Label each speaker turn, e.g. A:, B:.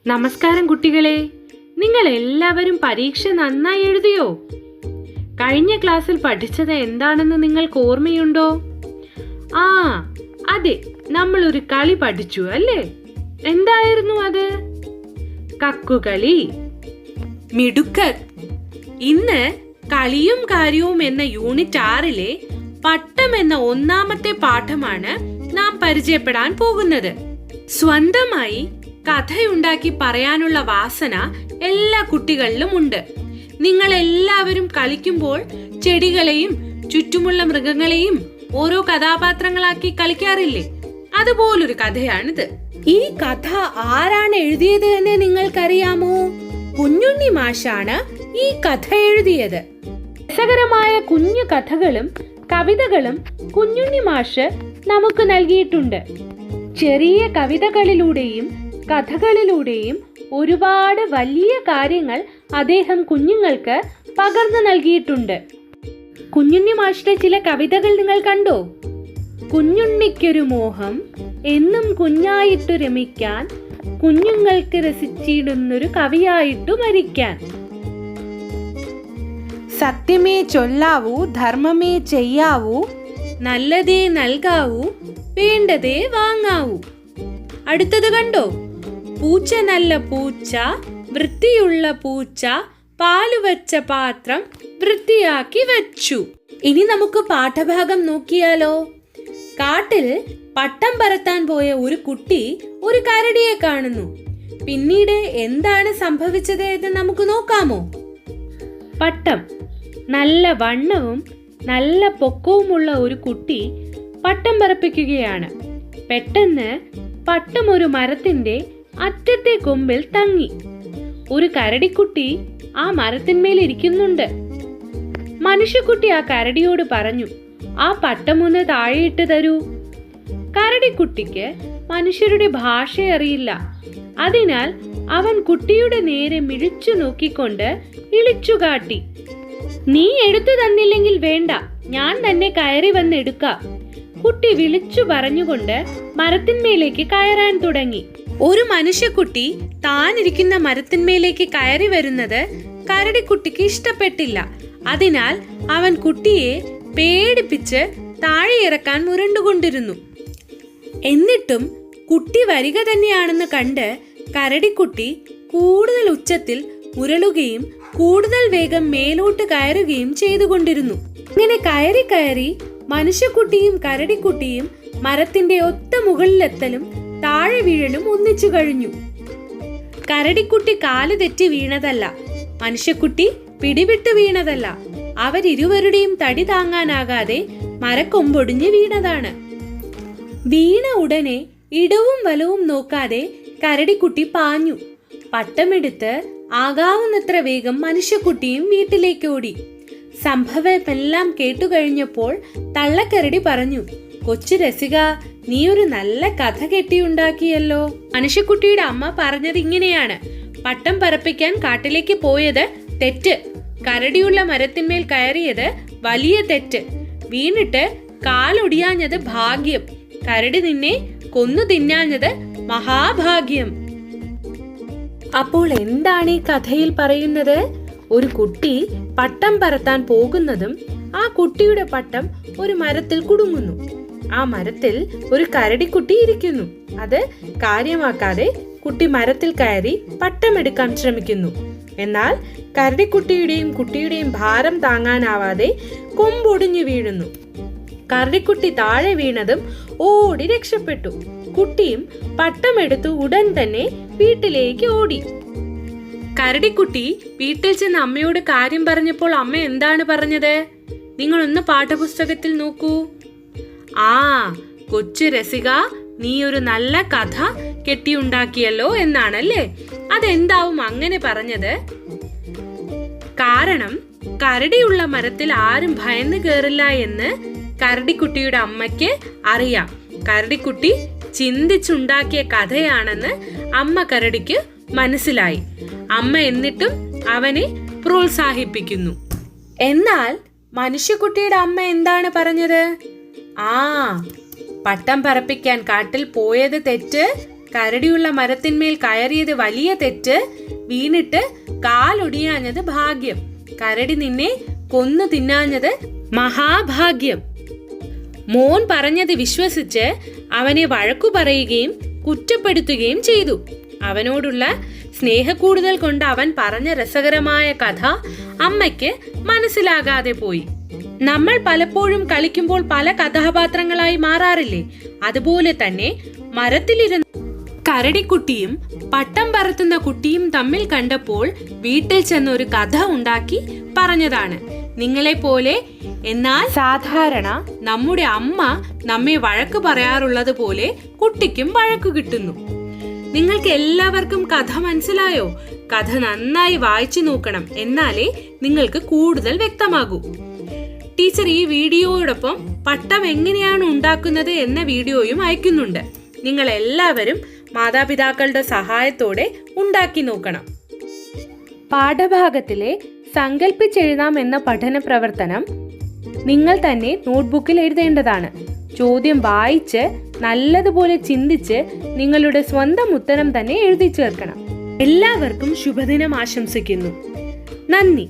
A: നമസ്കാരം കുട്ടികളെ, നിങ്ങൾ എല്ലാവരും പരീക്ഷ നന്നായി എഴുതിയോ? കഴിഞ്ഞ ക്ലാസ്സിൽ പഠിച്ചത് എന്താണെന്ന് നിങ്ങൾക്ക് ഓർമ്മയുണ്ടോ? അതെ, നമ്മൾ ഒരു കളി പഠിച്ചു അല്ലേ? എന്തായിരുന്നു അത്? കക്കുകളി. മിടുക്കർ! ഇന്ന് കളിയും കാര്യവും എന്ന യൂണിറ്റ് 6-ലെ പട്ടം എന്ന ഒന്നാമത്തെ പാഠമാണ് നാം പരിചയപ്പെടാൻ പോകുന്നത്. സ്വന്തമായി കഥയുണ്ടാക്കി പറയാനുള്ള വാസന എല്ലാ കുട്ടികളിലും ഉണ്ട്. നിങ്ങൾ എല്ലാവരും കളിക്കുമ്പോൾ ചെടികളെയും ചുറ്റുമുള്ള മൃഗങ്ങളെയും ഓരോ കഥാപാത്രങ്ങളാക്കി കളിക്കാറില്ലേ? അതുപോലൊരു കഥയാണിത്. ഈ കഥ ആരാണ് എഴുതിയത് എന്ന് നിങ്ങൾക്കറിയാമോ? കുഞ്ഞുണ്ണി മാഷാണ് ഈ കഥ എഴുതിയത്. രസകരമായ കുഞ്ഞു കഥകളും കവിതകളും കുഞ്ഞുണ്ണി മാഷ് നമുക്ക് നൽകിയിട്ടുണ്ട്. ചെറിയ കവിതകളിലൂടെയും കഥകളിലൂടെയും ഒരുപാട് വലിയ കാര്യങ്ങൾ അദ്ദേഹം കുഞ്ഞുങ്ങൾക്ക് പകർന്നു നൽകിയിട്ടുണ്ട്. കുഞ്ഞുണ്ണി മാഷിന്റെ ചില കവിതകൾ നിങ്ങൾ കണ്ടോ? കുഞ്ഞുണ്ണിക്കൊരു മോഹം, എന്നും കുഞ്ഞായിട്ടു രമിക്കാൻ, കുഞ്ഞുങ്ങൾക്ക് രസിച്ചിടുന്നൊരു കവിയായിട്ടു മരിക്കാൻ. സത്യമേ ചൊല്ലാവൂ, ധർമ്മമേ ചെയ്യാവൂ, നല്ലതേ നൽകാവൂ, വേണ്ടതേ വാങ്ങാവൂ. അടുത്തത് കണ്ടോ? പൂച്ച നല്ല പൂച്ച, വൃത്തിയുള്ള പൂച്ച, പാല് വച്ച പാത്രം വൃത്തിയാക്കി വച്ചു. ഇനി നമുക്ക് പാഠഭാഗം നോക്കിയാലോ? കാട്ടിൽ പട്ടം പറത്താൻ പോയ ഒരു കുട്ടി ഒരു കരടിയെ കാണുന്നു. പിന്നീട് എന്താണ് സംഭവിച്ചത് എന്ന് നമുക്ക് നോക്കാമോ? പട്ടം. നല്ല വണ്ണവും നല്ല പൊക്കവുമുള്ള ഒരു കുട്ടി പട്ടം പറപ്പിക്കുകയാണ്. പെട്ടെന്ന് പട്ടം ഒരു മരത്തിന്റെ അറ്റത്തെ കൊമ്പിൽ തങ്ങി. ഒരു കരടിക്കുട്ടി ആ മരത്തിന്മേൽ ഇരിക്കുന്നുണ്ട്. മനുഷ്യക്കുട്ടി ആ കരടിയോട് പറഞ്ഞു, ആ പട്ടമൊന്ന് താഴെയിട്ട് തരൂ. കരടിക്കുട്ടിക്ക് മനുഷ്യരുടെ ഭാഷ അറിയില്ല. അതിനാൽ അവൻ കുട്ടിയുടെ നേരെ മിഴിച്ചു നോക്കിക്കൊണ്ട് ഇളിച്ചുകാട്ടി. നീ എടുത്തു തന്നില്ലെങ്കിൽ വേണ്ട, ഞാൻ തന്നെ കയറി വന്ന് എടുക്കാം. കുട്ടി വിളിച്ചു പറഞ്ഞുകൊണ്ട് മരത്തിന്മേലേക്ക് കയറാൻ തുടങ്ങി. ഒരു മനുഷ്യക്കുട്ടി താനിരിക്കുന്ന മരത്തിന്മേലേക്ക് കയറി വരുന്നത് കരടിക്കുട്ടിക്ക് ഇഷ്ടപ്പെട്ടില്ല. അതിനാൽ അവൻ കുട്ടിയെ പേടിപ്പിച്ച് താഴെ ഇറക്കാൻ മുരണ്ടുകൊണ്ടിരുന്നു. എന്നിട്ടും കുട്ടി വരിക തന്നെയാണെന്ന് കണ്ട് കരടിക്കുട്ടി കൂടുതൽ ഉച്ചത്തിൽ മുരളുകയും കൂടുതൽ വേഗം മേലോട്ട് കയറുകയും ചെയ്തുകൊണ്ടിരുന്നു. ഇങ്ങനെ കയറി കയറി മനുഷ്യക്കുട്ടിയും കരടിക്കുട്ടിയും മരത്തിന്റെ ഒത്ത മുകളിലെത്തലും താഴെ വീഴലും ഒന്നിച്ചു കഴിഞ്ഞു. കരടിക്കുട്ടി കാല് തെറ്റി വീണതല്ല, മനുഷ്യക്കുട്ടി പിടിവിട്ട് വീണതല്ല. അവരിരുവരുടെയും തടി താങ്ങാനാകാതെ മരക്കൊമ്പൊടിഞ്ഞ് വീണതാണ്. വീണ ഉടനെ ഇടവും വലവും നോക്കാതെ കരടിക്കുട്ടി പാഞ്ഞു. പട്ടമെടുത്ത് ആകാവുന്നത്ര വേഗം മനുഷ്യക്കുട്ടിയും വീട്ടിലേക്ക് ഓടി. സംഭവമെല്ലാം കേട്ടുകഴിഞ്ഞപ്പോൾ തള്ളക്കരടി പറഞ്ഞു, കൊച്ചു രസിക, നീ ഒരു നല്ല കഥ കെട്ടിയുണ്ടാക്കിയല്ലോ. മനുഷ്യക്കുട്ടിയുടെ അമ്മ പറഞ്ഞത് ഇങ്ങനെയാണ്: പട്ടം പറപ്പിക്കാൻ കാട്ടിലേക്ക് പോയത് തെറ്റ്, കരടിയുള്ള മരത്തിന്മേൽ കയറിയത് വലിയ തെറ്റ്, വീണിട്ട് കാലൊടിയാഞ്ഞത് ഭാഗ്യം, കരടി നിന്നെ കൊന്നു തിന്നാഞ്ഞത് മഹാഭാഗ്യം. അപ്പോൾ എന്താണ് ഈ കഥയിൽ പറയുന്നത്? ഒരു കുട്ടി പട്ടം പറത്താൻ പോകുന്നതും ആ കുട്ടിയുടെ പട്ടം ഒരു മരത്തിൽ കുടുങ്ങുന്നു. ആ മരത്തിൽ ഒരു കരടിക്കുട്ടി ഇരിക്കുന്നു. അത് കാര്യമാക്കാതെ കുട്ടി മരത്തിൽ കയറി പട്ടമെടുക്കാൻ ശ്രമിക്കുന്നു. എന്നാൽ കരടിക്കുട്ടിയുടെയും കുട്ടിയുടെയും ഭാരം താങ്ങാനാവാതെ കൊമ്പൊടിഞ്ഞു വീഴുന്നു. കരടിക്കുട്ടി താഴെ വീണതും ഓടി രക്ഷപ്പെട്ടു. കുട്ടിയും പട്ടമെടുത്തു ഉടൻ തന്നെ വീട്ടിലേക്ക് ഓടി. കരടിക്കുട്ടി വീട്ടിൽ ചെന്ന് അമ്മയോട് കാര്യം പറഞ്ഞപ്പോൾ അമ്മ എന്താണ് പറഞ്ഞത്? നിങ്ങളൊന്ന് പാഠപുസ്തകത്തിൽ നോക്കൂ. കൊച്ചു രസിക, നീ ഒരു നല്ല കഥ കെട്ടിയുണ്ടാക്കിയല്ലോ എന്നാണല്ലേ? അതെന്താവും അങ്ങനെ പറഞ്ഞത്? കാരണം കരടിയുള്ള മരത്തിൽ ആരും ഭയന്ന് കയറില്ല എന്ന് കരടിക്കുട്ടിയുടെ അമ്മയ്ക്ക് അറിയാം. കരടിക്കുട്ടി ചിന്തിച്ചുണ്ടാക്കിയ കഥയാണെന്ന് അമ്മ കരടിക്ക് മനസ്സിലായി. അമ്മ എന്നിട്ടും അവനെ പ്രോത്സാഹിപ്പിക്കുന്നു. എന്നാൽ മനുഷ്യക്കുട്ടിയുടെ അമ്മ എന്താണ് പറഞ്ഞത്? പട്ടം പറപ്പിക്കാൻ കാട്ടിൽ പോയത് തെറ്റ്, കരടിയുള്ള മരത്തിന്മേൽ കയറിയത് വലിയ തെറ്റ്, വീണിട്ട് കാലൊടിയാഞ്ഞത് ഭാഗ്യം, കരടി നിന്നെ കൊന്നു തിന്നാഞ്ഞത് മഹാഭാഗ്യം. മോൻ പറഞ്ഞത് വിശ്വസിച്ച് അവനെ വഴക്കു പറയുകയും കുറ്റപ്പെടുത്തുകയും ചെയ്തു. അവനോടുള്ള സ്നേഹക്കൂടുതൽ കൊണ്ട് അവൻ പറഞ്ഞ രസകരമായ കഥ അമ്മയ്ക്ക് മനസ്സിലാകാതെ പോയി. നമ്മൾ പലപ്പോഴും കളിക്കുമ്പോൾ പല കഥാപാത്രങ്ങളായി മാറാറില്ലേ? അതുപോലെ തന്നെ മരത്തിലിരുന്ന കരടിക്കുട്ടിയും പട്ടം പറത്തുന്ന കുട്ടിയും തമ്മിൽ കണ്ടപ്പോൾ വീട്ടിൽ ചെന്ന് ഒരു കഥ ഉണ്ടാക്കി പറഞ്ഞതാണ്. നിങ്ങളെപ്പോലെ എന്നാൽ സാധാരണ നമ്മുടെ അമ്മ നമ്മെ വഴക്ക് പറയാറുള്ളത് പോലെ കുട്ടിക്കും വഴക്കു കിട്ടുന്നു. നിങ്ങൾക്ക് എല്ലാവർക്കും കഥ മനസ്സിലായോ? കഥ നന്നായി വായിച്ചു നോക്കണം, എന്നാലേ നിങ്ങൾക്ക് കൂടുതൽ വ്യക്തമാകൂ. ടീച്ചർ ഈ വീഡിയോയോടൊപ്പം പട്ടം എങ്ങനെയാണ് ഉണ്ടാക്കുന്നത് എന്ന വീഡിയോയും അയക്കുന്നുണ്ട്. നിങ്ങൾ എല്ലാവരും മാതാപിതാക്കളുടെ സഹായത്തോടെ ഉണ്ടാക്കി നോക്കണം. പാഠഭാഗത്തിലെ സങ്കല്പിച്ചെഴുതാം എന്ന പഠന പ്രവർത്തനം നിങ്ങൾ തന്നെ നോട്ട്ബുക്കിൽ എഴുതേണ്ടതാണ്. ചോദ്യം വായിച്ച് നല്ലതുപോലെ ചിന്തിച്ച് നിങ്ങളുടെ സ്വന്തം ഉത്തരം തന്നെ എഴുതി ചേർക്കണം. എല്ലാവർക്കും ശുഭദിനം ആശംസിക്കുന്നു. നന്ദി.